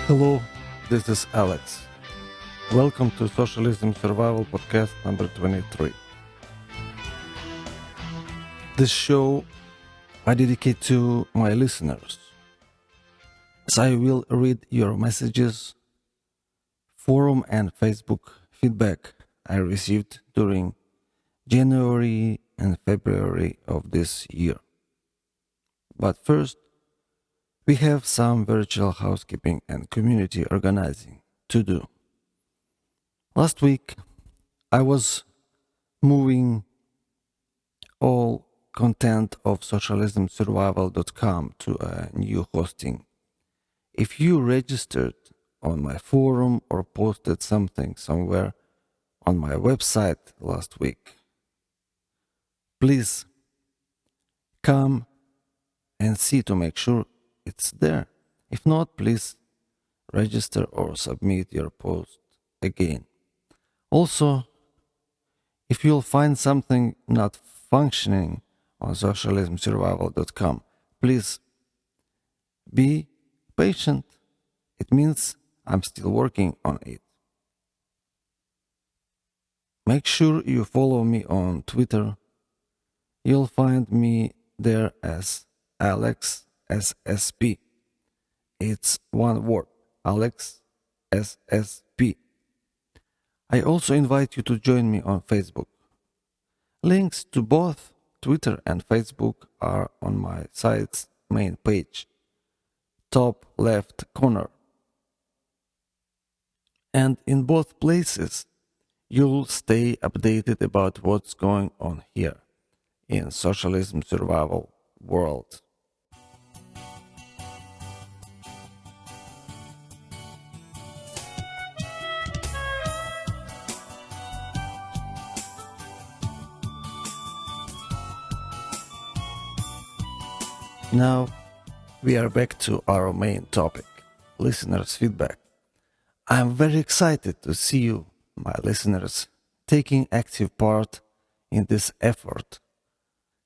Hello, this is Alex. Welcome to Socialism Survival Podcast number 23. This show I dedicate to my listeners, as I will read your messages, forum and Facebook feedback I received during January and February of this year. But first, we have some virtual housekeeping and community organizing to do. Last week, I was moving all content of socialismsurvival.com to a new hosting. If you registered on my forum or posted something somewhere on my website last week, please come and see to make sure it's there. If not, please register or submit your post again. Also, if you'll find something not functioning on socialismsurvival.com, please be patient. It means I'm still working on it. Make sure you follow me on Twitter. You'll find me there as Alex SSP. It's one word, Alex SSP. I also invite you to join me on Facebook. Links to both Twitter and Facebook are on my site's main page, top left corner. And in both places, you'll stay updated about what's going on here in socialism survival world. Now, we are back to our main topic, listeners' feedback. I am very excited to see you, my listeners, taking active part in this effort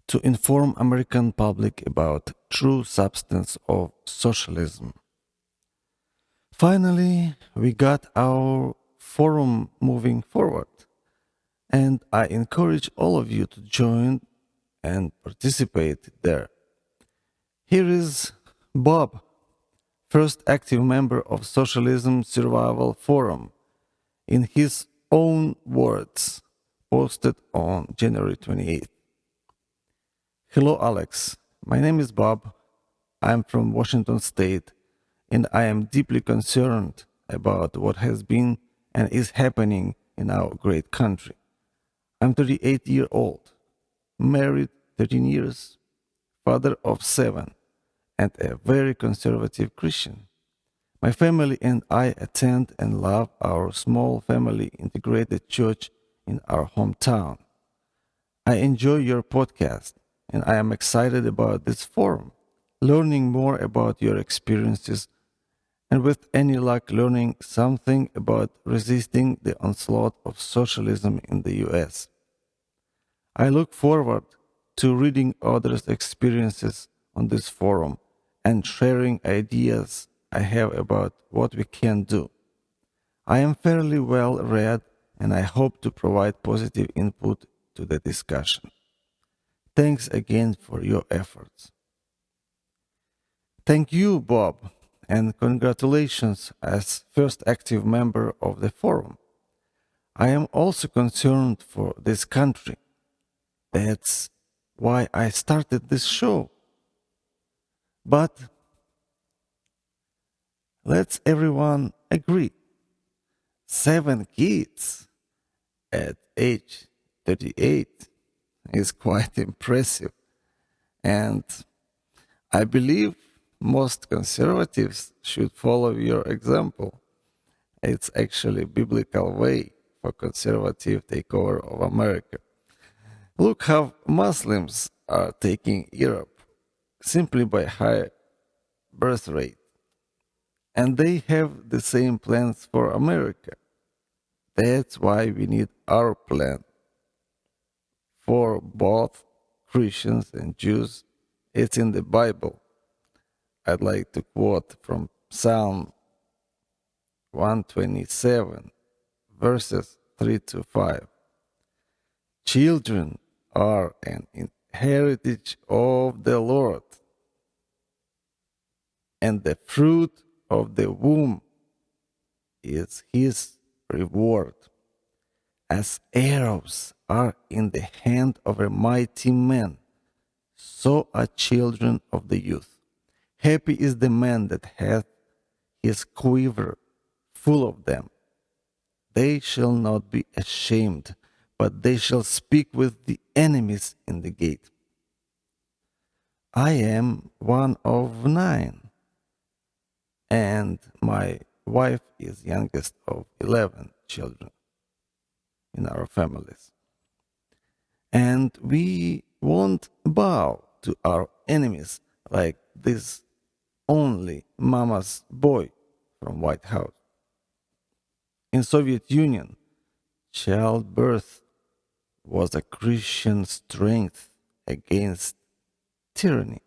to inform American public about true substance of socialism. Finally, we got our forum moving forward, and I encourage all of you to join and participate there. Here is Bob, first active member of Socialism Survival Forum, in his own words, posted on January 28th. Hello, Alex. My name is Bob. I'm from Washington State, and I am deeply concerned about what has been and is happening in our great country. I'm 38 years old, married 13 years, father of 7, and a very conservative Christian. My family and I attend and love our small family integrated church in our hometown. I enjoy your podcast, and I am excited about this forum, learning more about your experiences, and with any luck learning something about resisting the onslaught of socialism in the US. I look forward to reading others' experiences on this forum and sharing ideas I have about what we can do. I am fairly well read, and I hope to provide positive input to the discussion. Thanks again for your efforts. Thank you, Bob, and congratulations as first active member of the forum. I am also concerned for this country. That's why I started this show. But let's everyone agree. 7 kids at age 38 is quite impressive. And I believe most conservatives should follow your example. It's actually a biblical way for conservative takeover of America. Look how Muslims are taking Europe simply by high birth rate. And they have the same plans for America. That's why we need our plan. For both Christians and Jews, it's in the Bible. I'd like to quote from Psalm 127, verses 3 to 5. Children are an heritage of the Lord, and the fruit of the womb is his reward. As arrows are in the hand of a mighty man, so are children of the youth. Happy is the man that hath his quiver full of them. They shall not be ashamed, but they shall speak with the enemies in the gate. I am one of 9, and my wife is youngest of 11 children in our families. And we won't bow to our enemies like this only mama's boy from White House. In Soviet Union, childbirth was a Christian strength against tyranny.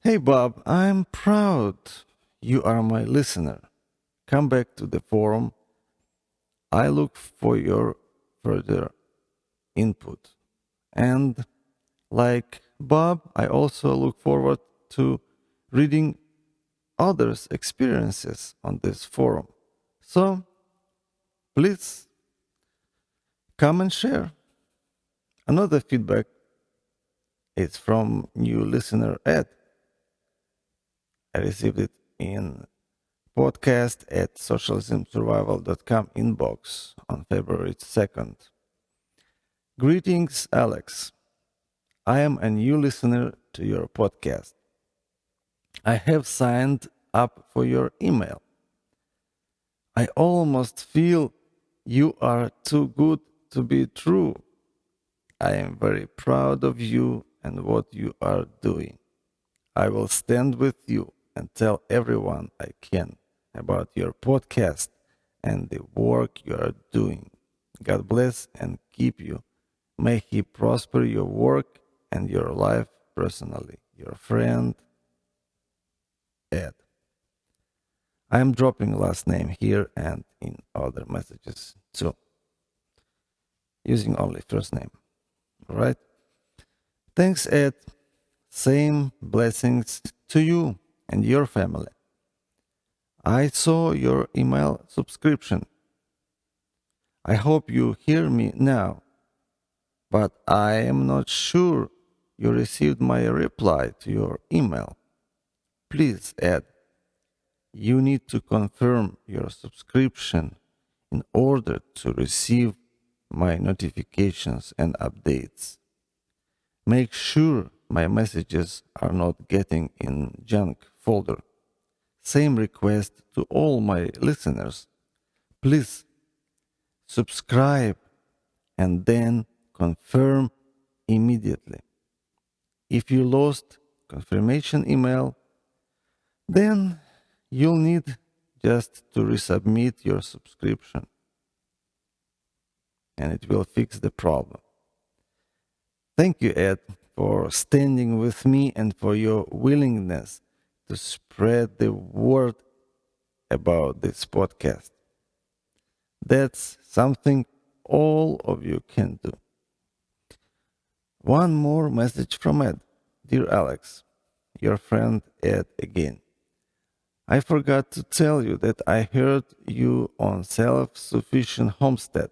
Hey Bob, I'm proud you are my listener. Come back to the forum. I look for your further input. And like Bob, I also look forward to reading others' experiences on this forum. So please come and share. Another feedback is from new listener Ed. I received it in podcast@socialismsurvival.com inbox on February 2nd. Greetings, Alex. I am a new listener to your podcast. I have signed up for your email. I almost feel you are too good to be true. I am very proud of you and what you are doing. I will stand with you and tell everyone I can about your podcast and the work you are doing. God bless and keep you. May He prosper your work and your life personally. Your friend, Ed. I am dropping last name here and in other messages too, using only first name. All right? Thanks, Ed. Same blessings to you and your family. I saw your email subscription. I hope you hear me now, but I am not sure you received my reply to your email. Please, Ed, you need to confirm your subscription in order to receive my notifications and updates. Make sure my messages are not getting in junk folder. Same request to all my listeners. Please subscribe and then confirm immediately. If you lost confirmation email, then you'll need just to resubmit your subscription and it will fix the problem. Thank you, Ed, for standing with me and for your willingness to spread the word about this podcast. That's something all of you can do. One more message from Ed. Dear Alex, your friend Ed again. I forgot to tell you that I heard you on self-sufficient homestead.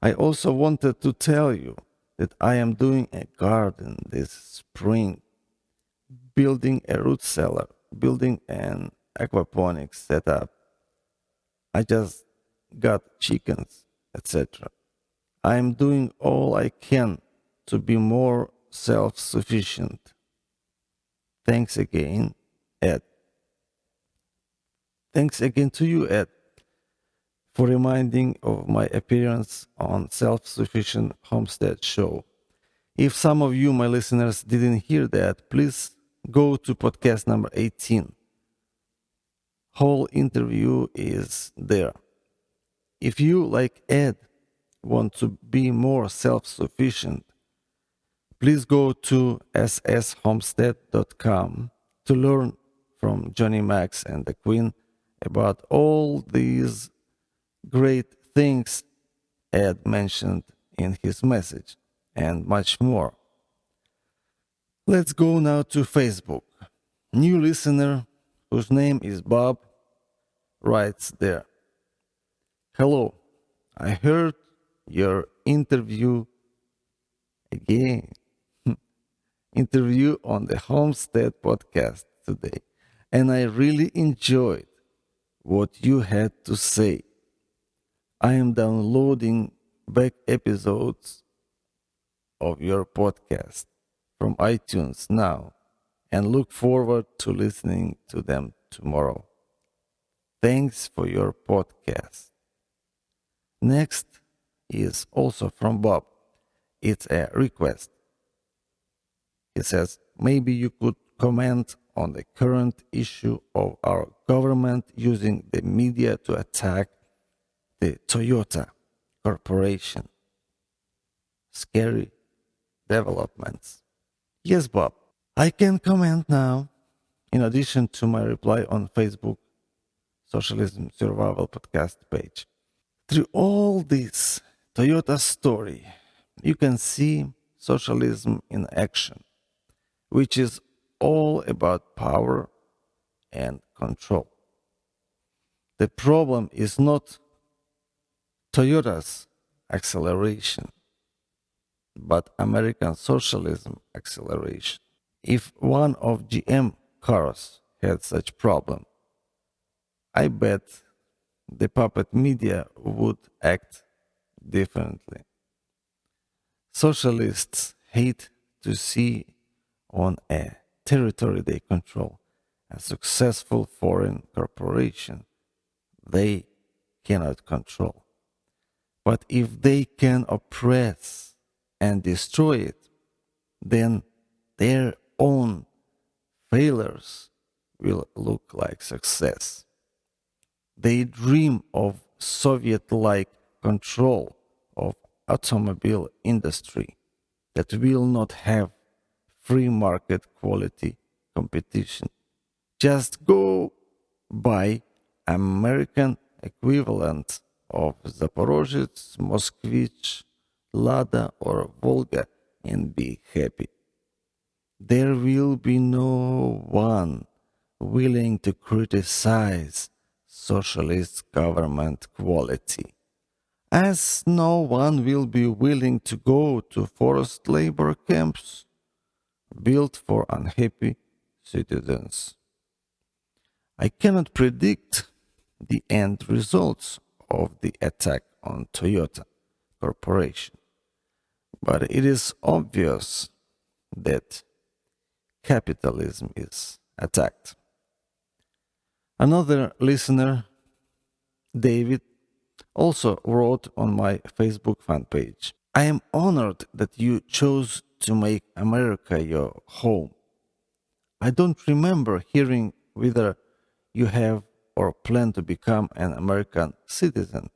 I also wanted to tell you that I am doing a garden this spring, building a root cellar, building an aquaponics setup. I just got chickens, etc. I am doing all I can to be more self-sufficient. Thanks again, Ed. Thanks again to you, Ed, for reminding of my appearance on Self-Sufficient Homestead Show. If some of you, my listeners, didn't hear that, please go to podcast number 18. Whole interview is there. If you, like Ed, want to be more self-sufficient, please go to sshomestead.com to learn from Johnny Max and the Queen about all these great things Ed mentioned in his message, and much more. Let's go now to Facebook. New listener, whose name is Bob, writes there. Hello, I heard your interview again. Interview on the Homestead podcast today, and I really enjoyed what you had to say. I am downloading back episodes of your podcast from iTunes now and look forward to listening to them tomorrow. Thanks for your podcast. Next is also from Bob. It's a request. He says, maybe you could comment on the current issue of our government using the media to attack the Toyota Corporation. Scary developments. Yes, Bob, I can comment now, in addition to my reply on Facebook Socialism Survival podcast page. Through all this Toyota story, you can see socialism in action, which is all about power and control. The problem is not Toyota's acceleration, but American socialism acceleration. If one of GM cars had such problem, I bet the puppet media would act differently. Socialists hate to see on a territory they control a successful foreign corporation they cannot control. But if they can oppress and destroy it, then their own failures will look like success. They dream of Soviet-like control of automobile industry that will not have free market quality competition. Just go buy American equivalent of Zaporozhets, Moskvich, Lada or Volga and be happy. There will be no one willing to criticize socialist government quality, as no one will be willing to go to forced labor camps built for unhappy citizens. I cannot predict the end results of the attack on Toyota Corporation, but it is obvious that capitalism is attacked. Another listener, David, also wrote on my Facebook fan page, I am honored that you chose to make America your home. I don't remember hearing whether you have or plan to become an American citizen,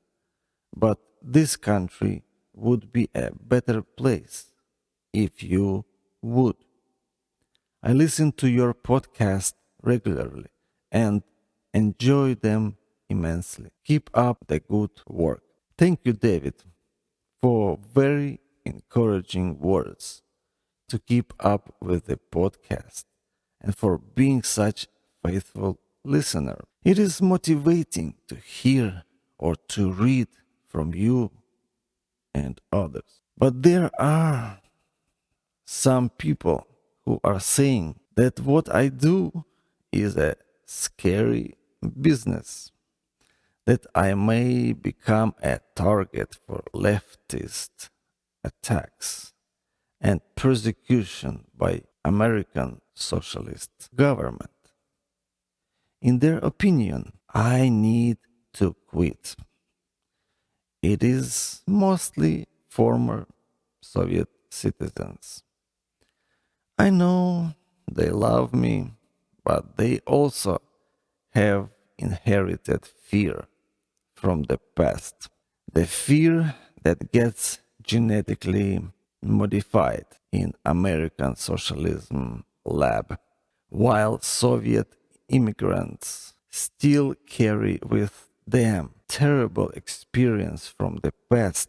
but this country would be a better place if you would. I listen to your podcast regularly and enjoy them immensely. Keep up the good work. Thank you, David, for very encouraging words to keep up with the podcast and for being such a faithful listener. It is motivating to hear or to read from you and others. But there are some people who are saying that what I do is a scary business, that I may become a target for leftist attacks and persecution by American socialist government. In their opinion, I need to quit. It is mostly former Soviet citizens. I know they love me, but they also have inherited fear from the past. The fear that gets genetically modified in American socialism lab, while Soviet immigrants still carry with them terrible experience from the past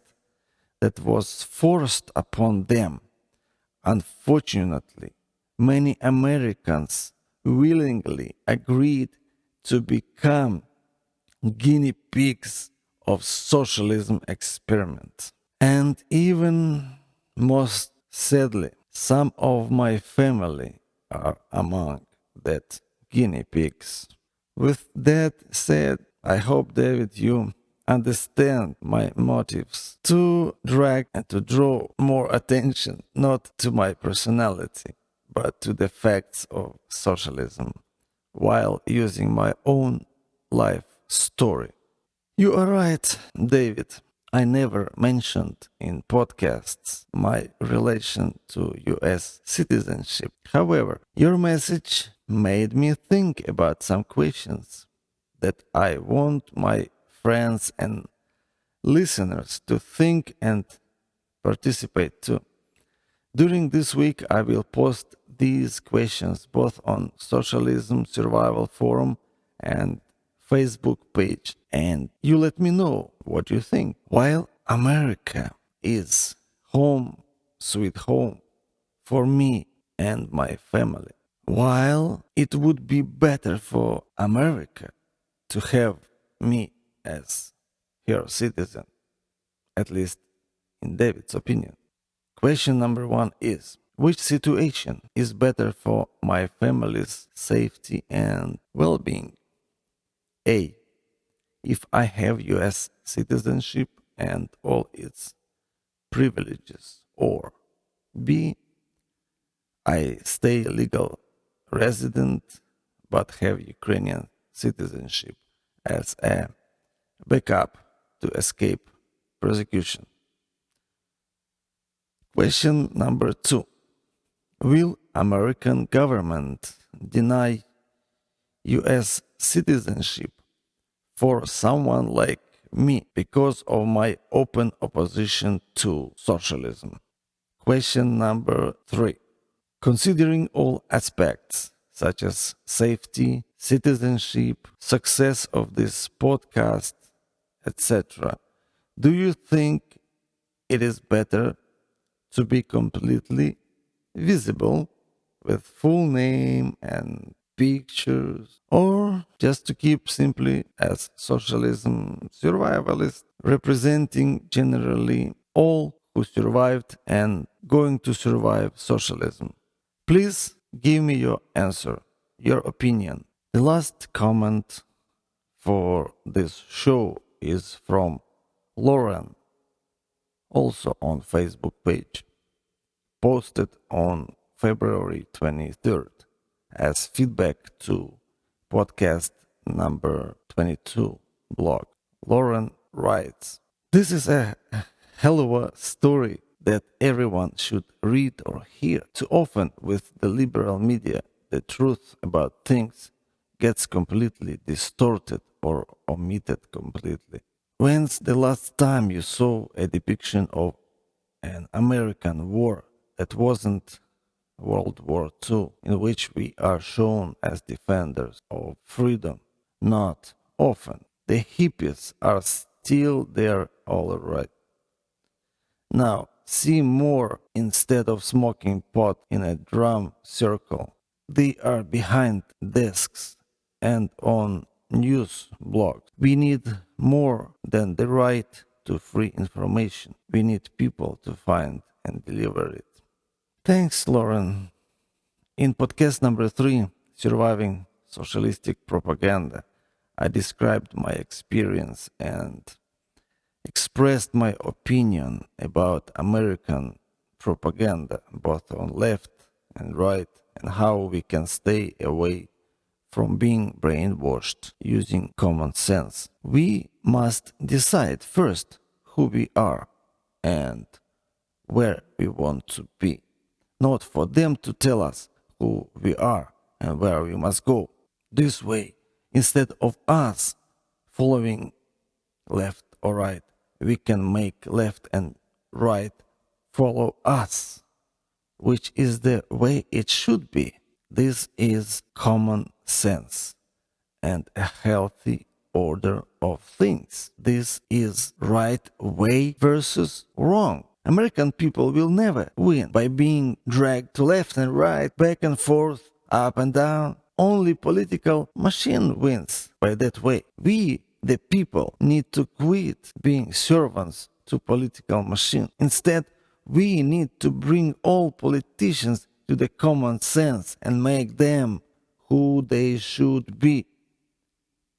that was forced upon them. Unfortunately, many Americans willingly agreed to become guinea pigs of socialism experiments. And even most sadly, some of my family are among that guinea pigs. With that said, I hope, David, you understand my motives to drag and to draw more attention not to my personality, but to the facts of socialism, while using my own life story. You are right, David. I never mentioned in podcasts my relation to US citizenship. However, your message made me think about some questions that I want my friends and listeners to think and participate too. During this week, I will post these questions both on Socialism Survival Forum and Facebook page, and you let me know what you think. While America is home, sweet home, for me and my family, while it would be better for America to have me as her citizen, at least in David's opinion. Question number 1 is, which situation is better for my family's safety and well-being? A. If I have US citizenship and all its privileges, or B. I stay legal resident but have Ukrainian citizenship as a backup to escape persecution. Question number 2. Will American government deny US citizenship for someone like me because of my open opposition to socialism? Question number 3. Considering all aspects, such as safety, citizenship, success of this podcast, etc., do you think it is better to be completely visible with full name and pictures, or just to keep simply as socialism survivalist, representing generally all who survived and going to survive socialism? Please give me your answer, your opinion. The last comment for this show is from Lauren, also on Facebook page, posted on February 23rd as feedback to podcast number 22 blog. Lauren writes, "This is a hell of a story that everyone should read or hear. Too often with the liberal media, the truth about things gets completely distorted or omitted completely. When's the last time you saw a depiction of an American war that wasn't World War II, in which we are shown as defenders of freedom? Not often. The hippies are still there, all right. Now, see more instead of smoking pot in a drum circle. They are behind desks and on news blogs. We need more than the right to free information. We need people to find and deliver it." Thanks, Lauren. In podcast number 3, Surviving Socialistic Propaganda, I described my experience and expressed my opinion about American propaganda, both on left and right, and how we can stay away from being brainwashed using common sense. We must decide first who we are and where we want to be, not for them to tell us who we are and where we must go. This way, instead of us following left or right, we can make left and right follow us, which is the way it should be. This is common sense. and a healthy order of things. This is right way versus wrong. American people will never win by being dragged to left and right, back and forth, up and down. Only political machine wins by that way. We, the people, need to quit being servants to political machine. Instead, we need to bring all politicians to the common sense and make them who they should be,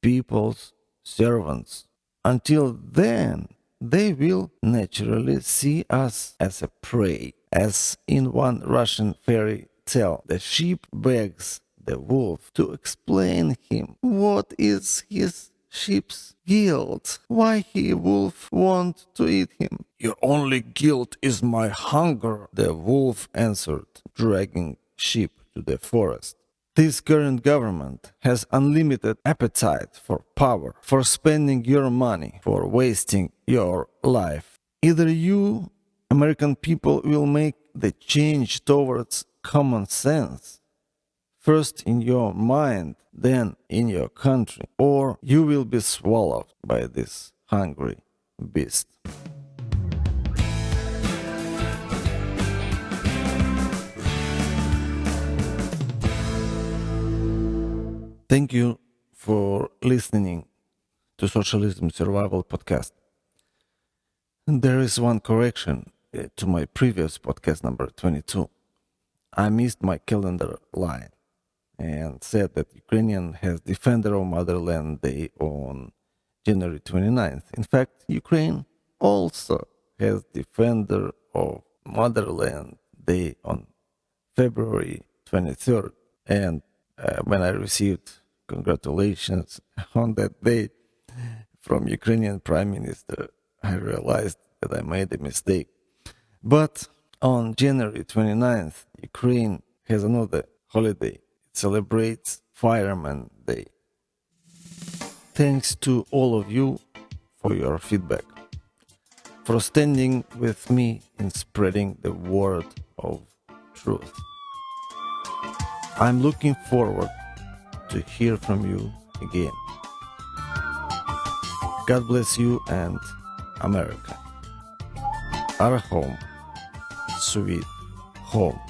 people's servants. Until then, they will naturally see us as a prey. As in one Russian fairy tale, the sheep begs the wolf to explain him what is his sheep's guilt, why he wolf want to eat him. Your only guilt is my hunger, the wolf answered, dragging sheep to the forest. This current government has unlimited appetite for power, for spending your money, for wasting your life. Either you, American people, will make the change towards common sense, first in your mind, then in your country, or you will be swallowed by this hungry beast. Thank you for listening to Socialism Survival Podcast. And there is one correction to my previous podcast number 22. I missed my calendar line and said that Ukrainian has Defender of Motherland Day on January 29th. In fact, Ukraine also has Defender of Motherland Day on February 23rd. And when I received congratulations on that day from Ukrainian Prime Minister, I realized that I made a mistake. But on January 29th, Ukraine has another holiday. It celebrates Fireman Day. Thanks to all of you for your feedback, for standing with me in spreading the word of truth. I'm looking forward to hear from you again. God bless you and America. Our home, sweet home.